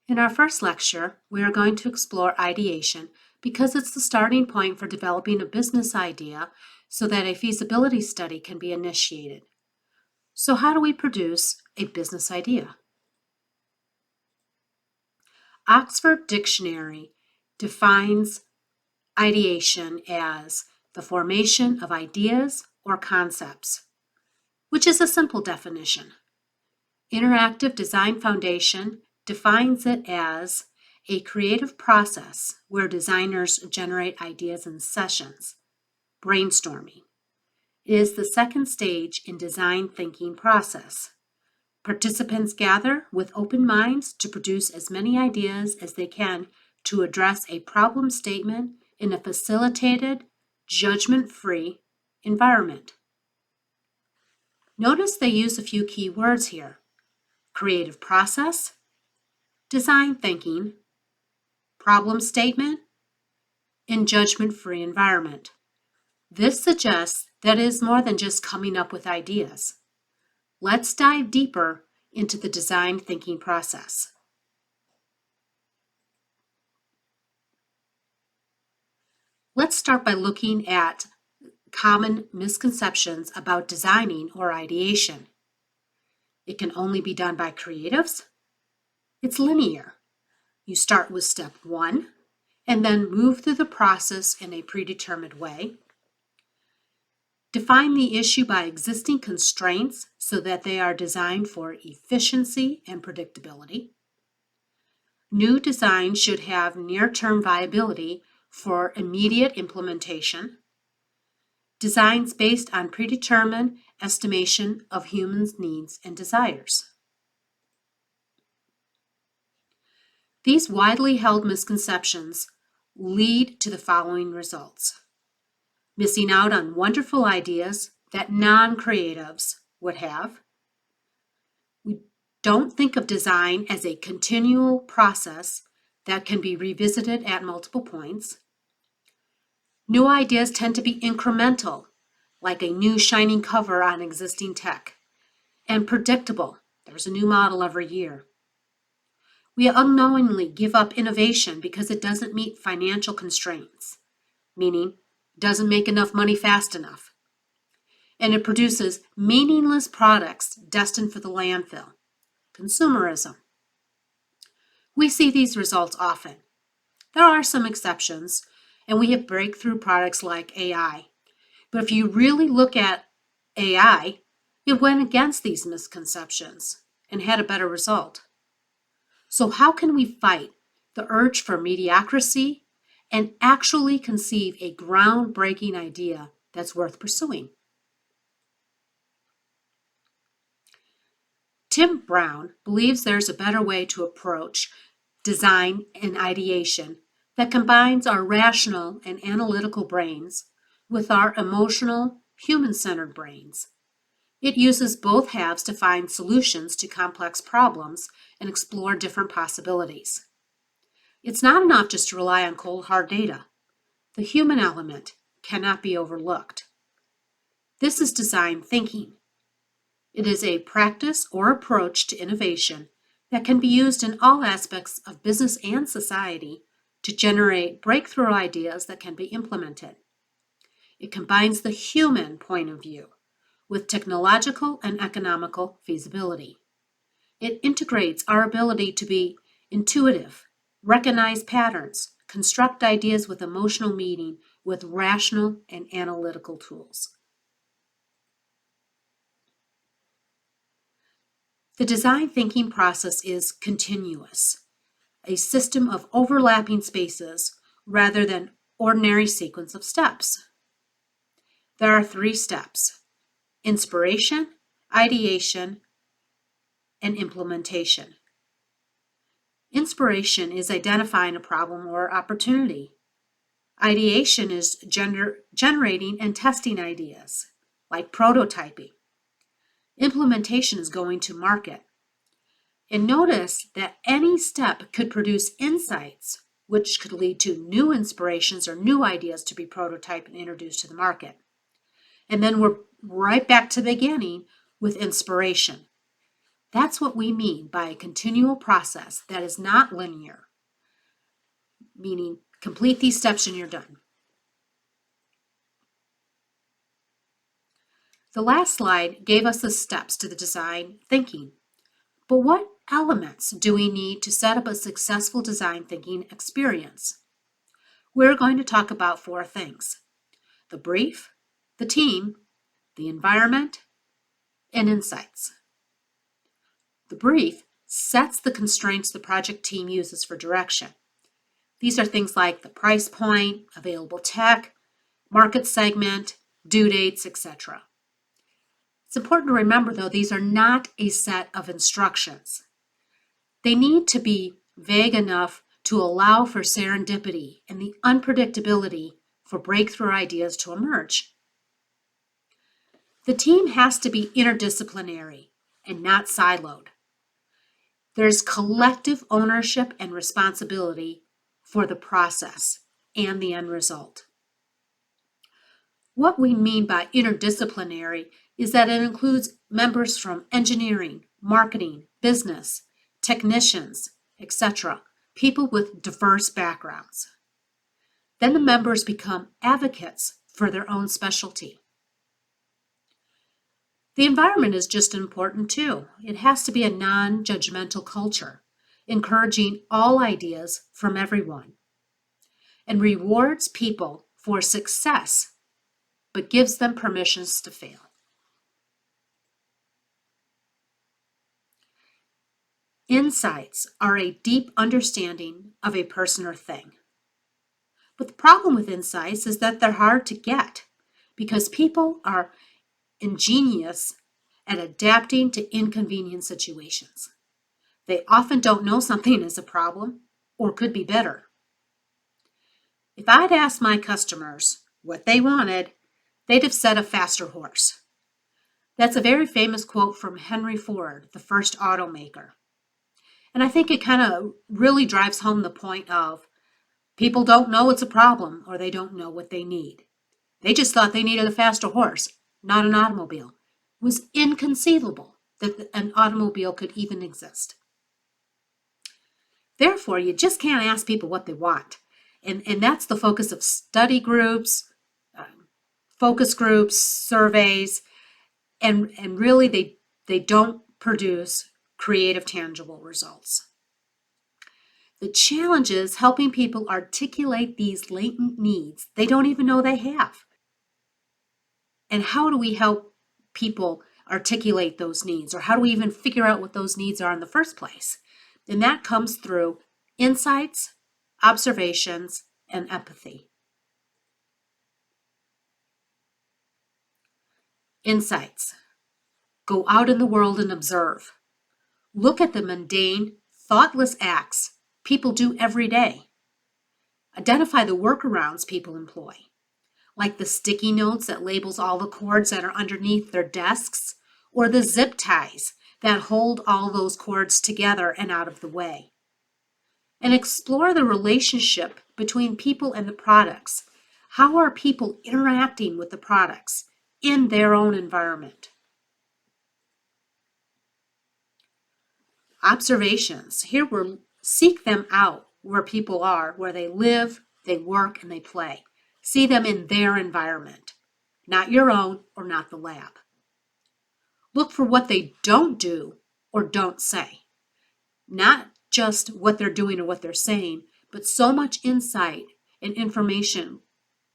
In our first lecture, we are going to explore ideation because it's the starting point for developing a business idea so that a feasibility study can be initiated. So how do we produce a business idea? Oxford Dictionary defines ideation as the formation of ideas or concepts, which is a simple definition. Interactive Design Foundation defines it as a creative process where designers generate ideas in sessions, brainstorming. It is the second stage in design thinking process. Participants gather with open minds to produce as many ideas as they can to address a problem statement in a facilitated, judgment-free environment. Notice they use a few key words here: creative process, design thinking, problem statement, and judgment-free environment. This suggests that it is more than just coming up with ideas. Let's dive deeper into the design thinking process. Let's start by looking at common misconceptions about designing or ideation. It can only be done by creatives. It's linear. You start with step 1 and then move through the process in a predetermined way. Define the issue by existing constraints so that they are designed for efficiency and predictability. New design should have near-term viability for immediate implementation. Designs based on predetermined estimation of humans' needs and desires. These widely held misconceptions lead to the following results: missing out on wonderful ideas that non-creatives would have. We don't think of design as a continual process that can be revisited at multiple points. New ideas tend to be incremental, like a new shining cover on existing tech, and predictable. There's a new model every year. We unknowingly give up innovation because it doesn't meet financial constraints, meaning it doesn't make enough money fast enough. And it produces meaningless products destined for the landfill. Consumerism. We see these results often. There are some exceptions, and we have breakthrough products like AI. But if you really look at AI, it went against these misconceptions and had a better result. So how can we fight the urge for mediocrity and actually conceive a groundbreaking idea that's worth pursuing? Tim Brown believes there's a better way to approach design and ideation that combines our rational and analytical brains with our emotional, human-centered brains. It uses both halves to find solutions to complex problems and explore different possibilities. It's not enough just to rely on cold, hard data. The human element cannot be overlooked. This is design thinking. It is a practice or approach to innovation that can be used in all aspects of business and society to generate breakthrough ideas that can be implemented. It combines the human point of view with technological and economical feasibility. It integrates our ability to be intuitive, recognize patterns, construct ideas with emotional meaning with rational and analytical tools. The design thinking process is continuous, a system of overlapping spaces rather than ordinary sequence of steps. There are 3 steps: inspiration, ideation, and implementation. Inspiration is identifying a problem or opportunity. Ideation is generating and testing ideas, like prototyping. Implementation is going to market. And notice that any step could produce insights, which could lead to new inspirations or new ideas to be prototyped and introduced to the market. And then we're right back to the beginning with inspiration. That's what we mean by a continual process that is not linear, meaning complete these steps and you're done. The last slide gave us the steps to the design thinking. But what elements do we need to set up a successful design thinking experience? We're going to talk about 4 things: the brief, the team, the environment, and insights. The brief sets the constraints the project team uses for direction. These are things like the price point, available tech, market segment, due dates, etc. It's important to remember, though, these are not a set of instructions. They need to be vague enough to allow for serendipity and the unpredictability for breakthrough ideas to emerge. The team has to be interdisciplinary and not siloed. There's collective ownership and responsibility for the process and the end result. What we mean by interdisciplinary is that it includes members from engineering, marketing, business, technicians, etc., people with diverse backgrounds. Then the members become advocates for their own specialty. The environment is just important too. It has to be a non-judgmental culture, encouraging all ideas from everyone, and rewards people for success, but gives them permissions to fail. Insights are a deep understanding of a person or thing. But the problem with insights is that they're hard to get because people are ingenious at adapting to inconvenient situations. They often don't know something is a problem or could be better. If I'd asked my customers what they wanted, they'd have said a faster horse. That's a very famous quote from Henry Ford, the first automaker. And I think it kind of really drives home the point of people don't know it's a problem or they don't know what they need. They just thought they needed a faster horse, not an automobile. It was inconceivable that an automobile could even exist. Therefore, you just can't ask people what they want. And that's the focus of study groups, focus groups, surveys, and really they don't produce creative, tangible results. The challenge is helping people articulate these latent needs they don't even know they have. And how do we help people articulate those needs? Or how do we even figure out what those needs are in the first place? And that comes through insights, observations, and empathy. Insights. Go out in the world and observe. Look at the mundane, thoughtless acts people do every day. Identify the workarounds people employ, like the sticky notes that labels all the cords that are underneath their desks, or the zip ties that hold all those cords together and out of the way. And explore the relationship between people and the products. How are people interacting with the products in their own environment? Observations. Here we're seek them out where people are, where they live, they work, and they play. See them in their environment, not your own or not the lab. Look for what they don't do or don't say. Not just what they're doing or what they're saying, but so much insight and information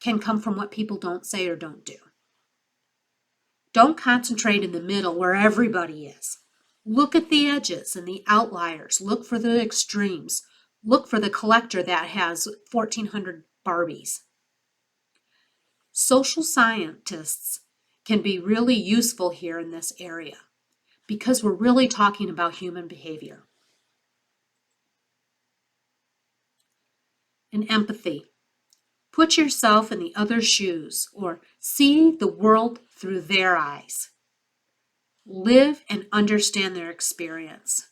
can come from what people don't say or don't do. Don't concentrate in the middle where everybody is. Look at the edges and the outliers. Look for the extremes. Look for the collector that has 1,400 Barbies. Social scientists can be really useful here in this area because we're really talking about human behavior. And empathy. Put yourself in the other's shoes or see the world through their eyes. Live and understand their experience.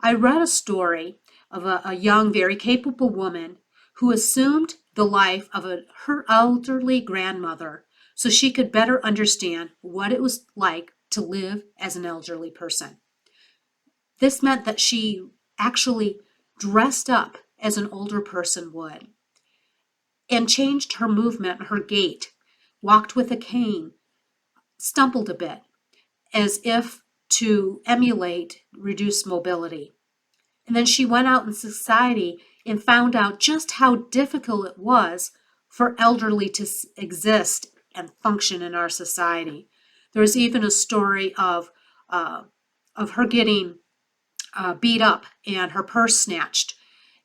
I read a story of a young, very capable woman who assumed the life of her elderly grandmother so she could better understand what it was like to live as an elderly person. This meant that she actually dressed up as an older person would and changed her movement, her gait, walked with a cane, stumbled a bit, as if to emulate reduced mobility. And then she went out in society and found out just how difficult it was for elderly to exist and function in our society. There's even a story of her getting beat up and her purse snatched,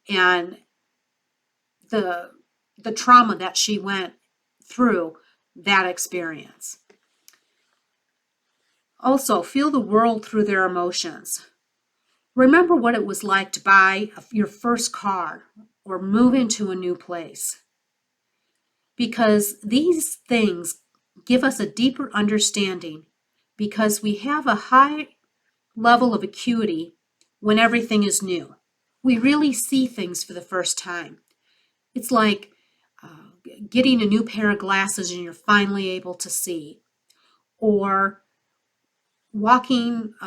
and the trauma that she went through that experience. Also, feel the world through their emotions. Remember what it was like to buy your first car or move into a new place. Because these things give us a deeper understanding because we have a high level of acuity when everything is new. We really see things for the first time. It's like getting a new pair of glasses and you're finally able to see, or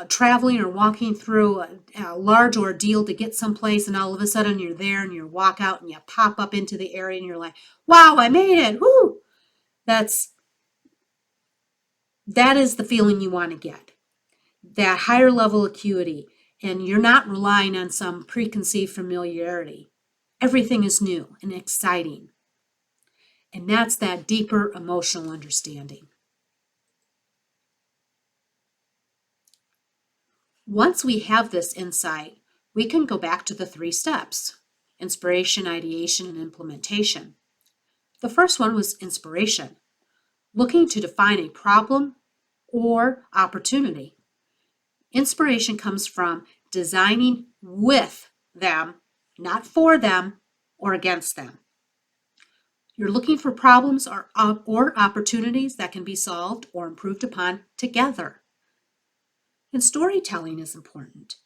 traveling or walking through a large ordeal to get someplace, and all of a sudden you're there and you walk out and you pop up into the area and you're like, wow, I made it, whoo! That is the feeling you want to get, that higher level acuity, and you're not relying on some preconceived familiarity. Everything is new and exciting, and that's that deeper emotional understanding. Once we have this insight, we can go back to the 3 steps: inspiration, ideation, and implementation. The first one was inspiration, looking to define a problem or opportunity. Inspiration comes from designing with them, not for them or against them. You're looking for problems or opportunities that can be solved or improved upon together. And storytelling is important.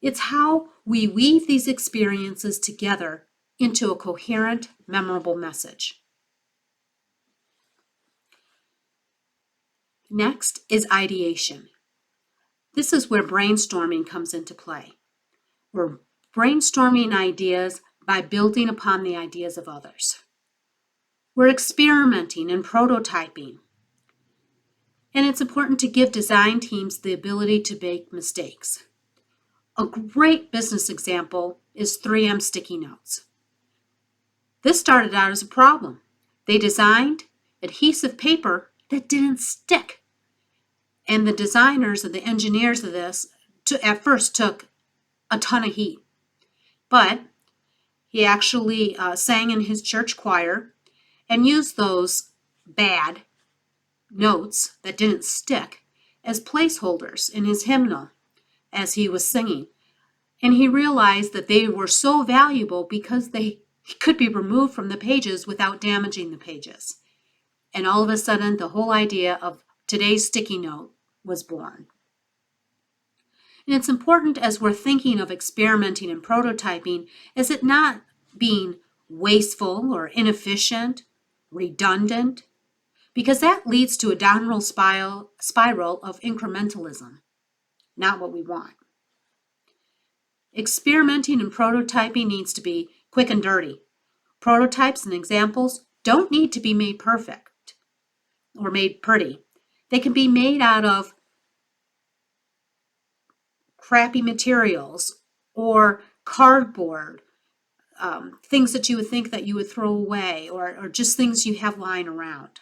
It's how we weave these experiences together into a coherent, memorable message. Next is ideation. This is where brainstorming comes into play. We're brainstorming ideas by building upon the ideas of others. We're experimenting and prototyping. And it's important to give design teams the ability to make mistakes. A great business example is 3M sticky notes. This started out as a problem. They designed adhesive paper that didn't stick. And the designers and the engineers of this at first took a ton of heat. But he actually sang in his church choir and used those bad notes that didn't stick as placeholders in his hymnal as he was singing. And he realized that they were so valuable because they could be removed from the pages without damaging the pages. And all of a sudden, the whole idea of today's sticky note was born. And it's important as we're thinking of experimenting and prototyping, is it not being wasteful or inefficient, redundant, because that leads to a downward spiral of incrementalism, not what we want. Experimenting and prototyping needs to be quick and dirty. Prototypes and examples don't need to be made perfect or made pretty. They can be made out of crappy materials or cardboard, things that you would think that you would throw away, or just things you have lying around.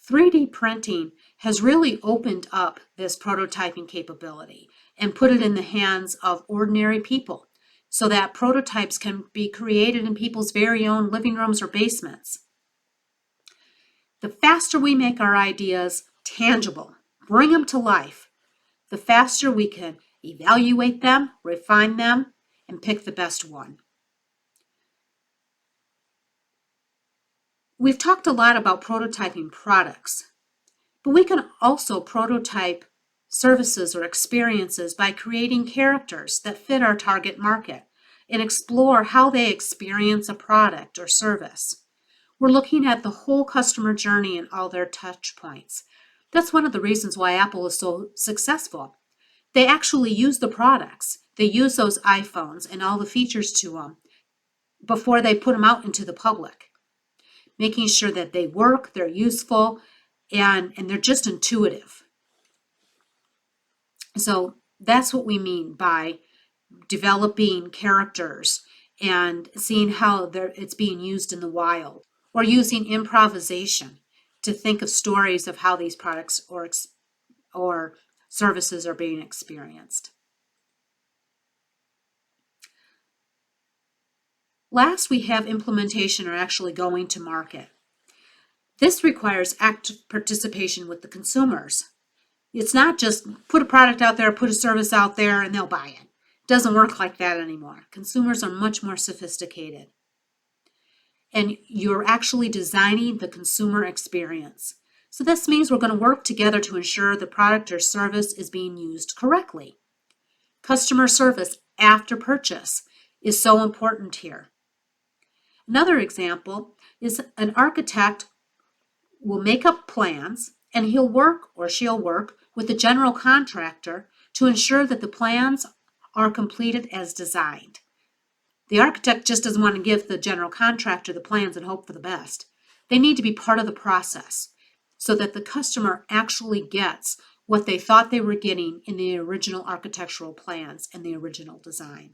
3D printing has really opened up this prototyping capability and put it in the hands of ordinary people so that prototypes can be created in people's very own living rooms or basements. The faster we make our ideas tangible, bring them to life, the faster we can evaluate them, refine them, and pick the best one. We've talked a lot about prototyping products, but we can also prototype services or experiences by creating characters that fit our target market and explore how they experience a product or service. We're looking at the whole customer journey and all their touch points. That's one of the reasons why Apple is so successful. They actually use the products. They use those iPhones and all the features to them before they put them out into the public, making sure that they work, they're useful, and they're just intuitive. So that's what we mean by developing characters and seeing how it's being used in the wild, or using improvisation to think of stories of how these products or services are being experienced. Last, we have implementation, or actually going to market. This requires active participation with the consumers. It's not just put a product out there, put a service out there, and they'll buy it. It doesn't work like that anymore. Consumers are much more sophisticated. And you're actually designing the consumer experience. So this means we're going to work together to ensure the product or service is being used correctly. Customer service after purchase is so important here. Another example is an architect will make up plans, and he'll work or she'll work with the general contractor to ensure that the plans are completed as designed. The architect just doesn't want to give the general contractor the plans and hope for the best. They need to be part of the process so that the customer actually gets what they thought they were getting in the original architectural plans and the original design.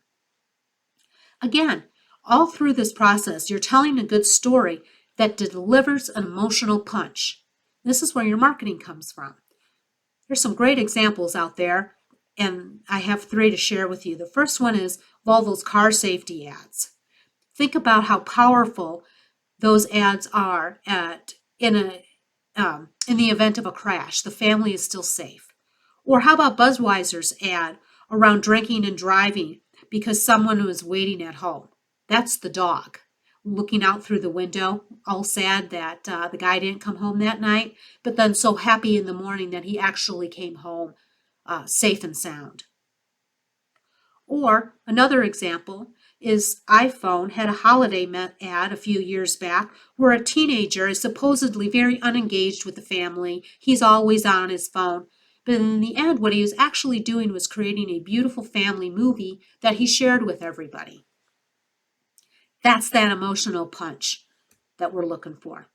Again, all through this process, you're telling a good story that delivers an emotional punch. This is where your marketing comes from. There's some great examples out there, and I have 3 to share with you. The first one is Volvo's car safety ads. Think about how powerful those ads are in the event of a crash. The family is still safe. Or how about Budweiser's ad around drinking and driving because someone was waiting at home? That's the dog looking out through the window, all sad that the guy didn't come home that night, but then so happy in the morning that he actually came home safe and sound. Or another example is iPhone had a holiday ad a few years back where a teenager is supposedly very unengaged with the family. He's always on his phone. But in the end, what he was actually doing was creating a beautiful family movie that he shared with everybody. That's that emotional punch that we're looking for.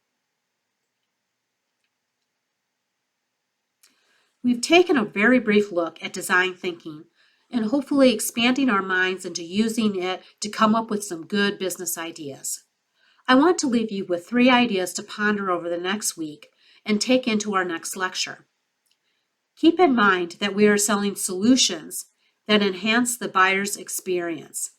We've taken a very brief look at design thinking and hopefully expanding our minds into using it to come up with some good business ideas. I want to leave you with 3 ideas to ponder over the next week and take into our next lecture. Keep in mind that we are selling solutions that enhance the buyer's experience,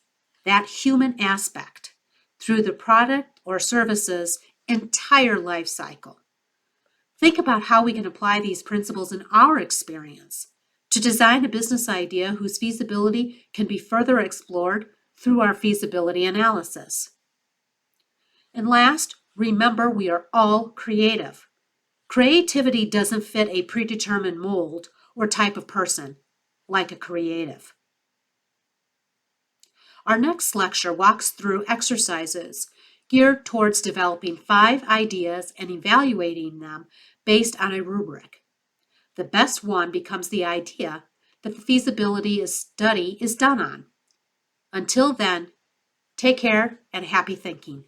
that human aspect, through the product or service's entire life cycle. Think about how we can apply these principles in our experience to design a business idea whose feasibility can be further explored through our feasibility analysis. And last, remember we are all creative. Creativity doesn't fit a predetermined mold or type of person, like a creative. Our next lecture walks through exercises geared towards developing 5 ideas and evaluating them based on a rubric. The best one becomes the idea that the feasibility study is done on. Until then, take care and happy thinking.